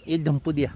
ये धंपू दिया.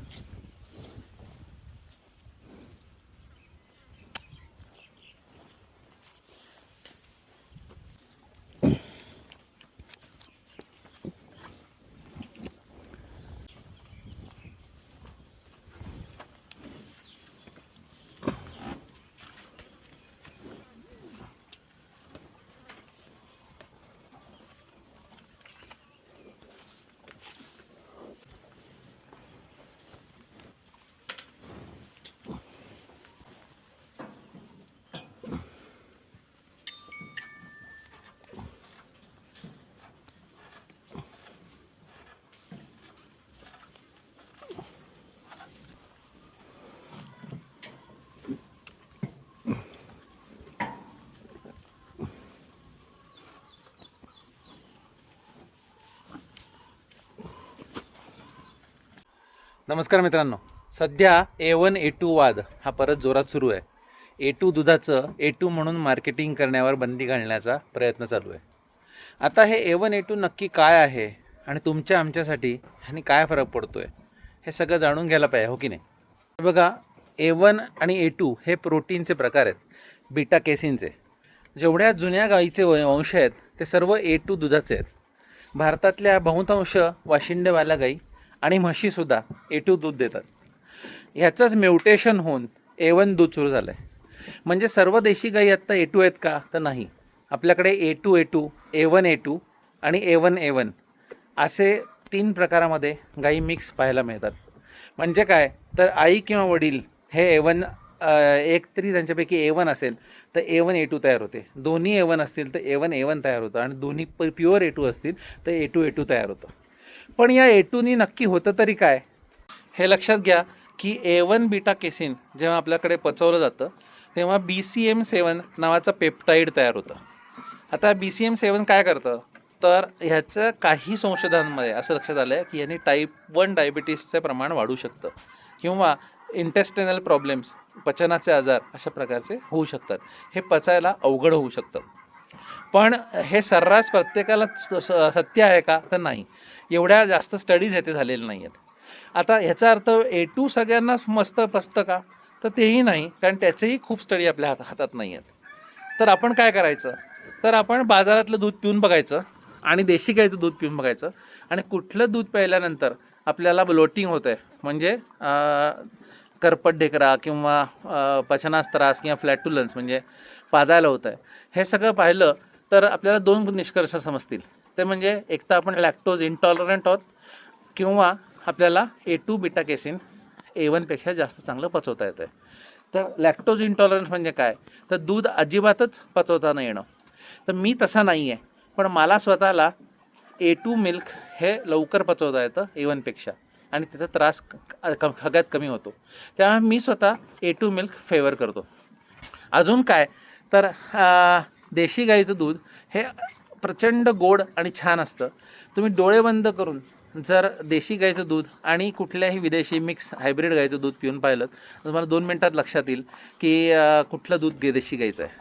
नमस्कार मित्रांनो, सध्या A1 A2 वाद हा परत जोरात सुरू आहे. A2 दुधाचं A2 म्हणून मार्केटिंग करण्यावर बंदी घालण्याचा प्रयत्न चालू आहे. आता हे A1 A2 नक्की काय आहे आणि तुमच्या आमच्यासाठी ह्यानी काय फरक पडतो आहे हे सगळं जाणून घ्यायला पाहिजे, हो की नाही. बघा, A1 आणि A2 हे प्रोटीनचे प्रकार आहेत, बीटा केसिनचे. जेवढ्या जुन्या गाईचे वंश आहेत ते सर्व A2 दुधाचे आहेत. भारतातल्या बहुतांश वाशिंडेवाल्या गाई आणि म्हशीसुद्धा A2 दूध देतात. ह्याचंच म्युटेशन होऊन A1 दूध सुरू झालं आहे. म्हणजे सर्व देशी गाई आत्ता A2 आहेत का? तर नाही. आपल्याकडे A2 A2, A1 A2 आणि A1 A1 असे 3 प्रकारामध्ये गाई मिक्स पाहायला मिळतात. म्हणजे काय, तर आई किंवा वडील हे A1 एक तरी त्यांच्यापैकी A1 असेल तर A1 A2 तयार होते. दोन्ही A1 असतील तर A1 A1 तयार होतं आणि दोन्ही प्युअर A2 असतील तर A2 A2 तयार होतं. पण या A2नी नक्की होतं तरी काय, हे लक्षात घ्या की A1 बीटा केसिन जेव्हा आपल्याकडे पचवलं जातं तेव्हा BCM7 नावाचं पेप्टाईड तयार होतं. आता BCM7 काय करतं, तर ह्याचं काही संशोधनामध्ये असं लक्षात आलं आहे की याने टाईप 1 डायबिटीसचं प्रमाण वाढू शकतं किंवा इंटेस्टिनल प्रॉब्लेम्स, पचनाचे आजार अशा प्रकारचे होऊ शकतात. हे पचायला अवघड होऊ शकतं. पण हे सर्रास प्रत्येकाला सत्य आहे का? तर नाही. एवढ्या जास्त स्टडीज ह्याचे झालेले नाही आहेत. आता ह्याचा अर्थ A2 सगळ्यांनाच मस्त पचतं का? तर तेही नाही, कारण त्याचेही खूप स्टडी आपल्या हातात नाही आहेत. तर आपण काय करायचं, तर आपण बाजारातलं दूध पिऊन बघायचं आणि देशी गाईचं दूध पिऊन बघायचं आणि कुठलं दूध प्यायल्यानंतर आपल्याला ब्लोटिंग होतं आहे, म्हणजे करपट ढेकरा किंवा पचनास त्रास किंवा फ्लॅटुलन्स म्हणजे पाजायला होतं आहे, हे सगळं पाहिलं तर आपल्याला 2 निष्कर्ष समजतील. ते म्हणजे एक तर आपण लॅक्टोज इंटॉलरंट आहोत किंवा आपल्याला A2 बीटा केसिन A1पेक्षा जास्त चांगलं पचवता येतं आहे. तर लॅक्टोज इंटॉलरन्स म्हणजे काय, तर दूध अजिबातच पचवता न येणं. तर मी तसा नाही आहे, पण मला स्वतःला A2 मिल्क हे लवकर पचवता येतं A1पेक्षा आणि त्याचा त्रास सगळ्यात कमी होतो. त्यामुळे मी स्वतः A2 मिल्क फेवर करतो. अजून काय, तर देशी गाईचं दूध हे प्रचंड गोड आणि छान असतं. तुम्ही डोळे बंद करून जर देशी गाईचं दूध आणि कुठल्याही विदेशी मिक्स हायब्रिड गाईचं दूध पिऊन पाहिलं तर तुम्हाला 2 मिनटात लक्षात येईल की कुठलं दूध देशी गाईचं आहे.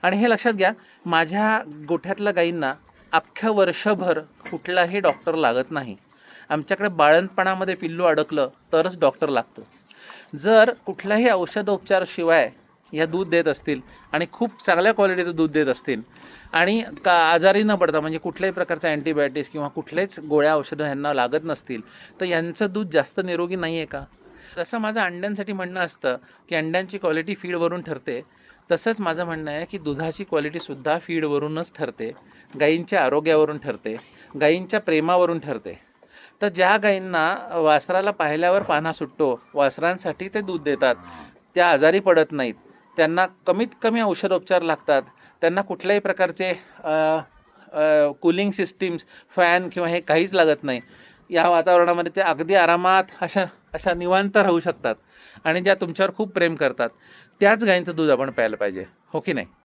आणि हे लक्षात घ्या, माझ्या गोठ्यातल्या गाईंना अख्ख्या वर्षभर कुठलाही डॉक्टर लागत नाही. आमच्याकडे बाळंतपणामध्ये पिल्लू अडकलं तरच डॉक्टर लागतो. जर कुठल्याही औषधोपचाराशिवाय या दूध देत असतील आणि खूप चांगल्या क्वालिटीचं दूध देत असतील आणि आजारी न पडता, म्हणजे कुठल्याही प्रकारचा अँटीबायोटिक्स किंवा कुठलेच गोळ्या औषधं ह्यांना लागत नसतील, तर यांचं दूध जास्त निरोगी नाही आहे का? जसं माझं अंड्यांसाठी म्हणणं असतं की अंड्यांची क्वालिटी फीडवरून ठरते, तसंच माझं म्हणणं आहे की दुधाची क्वालिटीसुद्धा फीडवरूनच ठरते, गाईंच्या आरोग्यावरून ठरते, गाईंच्या प्रेमावरून ठरते. तर ज्या गाईंना वासराला पाहिल्यावर पान्हा सुटतो, वासरांसाठी ते दूध देतात, त्या आजारी पडत नाहीत, त्यांना कमीत कमी औषधोपचार लागतात, त्यांना कुठल्याही प्रकारचे कूलिंग सिस्टीम्स, फॅन किंवा हे काहीच लागत नाही, या वातावरणामध्ये ते अगदी आरामात अशा निवांत राहू शकतात आणि ज्या तुमच्यावर खूप प्रेम करतात, त्याच गाईंचं दूध आपण प्यायला पाहिजे, हो की नाही.